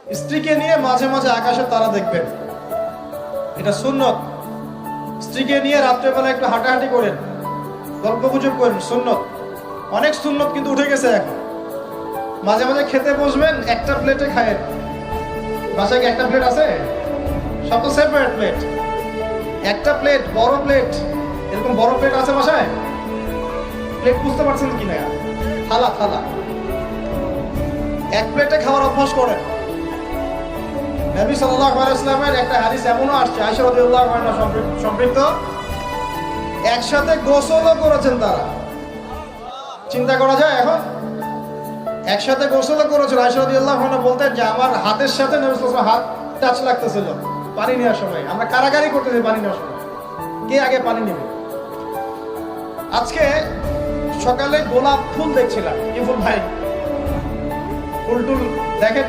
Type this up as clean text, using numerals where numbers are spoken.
স্ত্রীকে নিয়ে মাঝে মাঝে আকাশের তারা দেখবেন, এটা সুন্নত। স্ত্রীকে নিয়ে রাত্রেবেলা একটু হাঁটাহাঁটি করেন, গল্প গুজব করেন, সুন্নত। অনেক সুন্নত কিন্তু উঠে গেছে এখন। মাঝে মাঝে খেতে বসবেন, একটা প্লেটে খায়েন। বাসায় কি একটা প্লেট আছে? সব তো সেপারেট প্লেট। একটা প্লেট, বড় প্লেট, এরকম বড় প্লেট আছে বাসায়? প্লেট বুঝতে পারছেন কিনা? থালা থালা, এক প্লেটে খাওয়ার অভ্যাস করেন। নবী সাল্লাল্লাহু আলাইহি ওয়াসাল্লামের একটা হাদিস এমনও আসছে, আয়েশা রাদিয়াল্লাহু আনহা সম্পৃক্ত, একসাথে গোসলও করেছেন তারা। চিন্তা করা যায় এখন? একসাথে গোসলও করেছেন। আয়েশা রাদিয়াল্লাহু আনহা বলতেন যে আমার হাতের সাথে নবী সাল্লাল্লাহু আলাইহি ওয়াসাল্লাম হাত টাচ লাগতেছিল পানি নেওয়ার সময়। আমরা কারাগারি করতেছি পানি নেওয়ার সময়, কে আগে পানি নেবে। আজকে সকালে গোলাপ ফুল দেখছিলাম। কি ফুল ভাই? ফুল টুল দেখেন।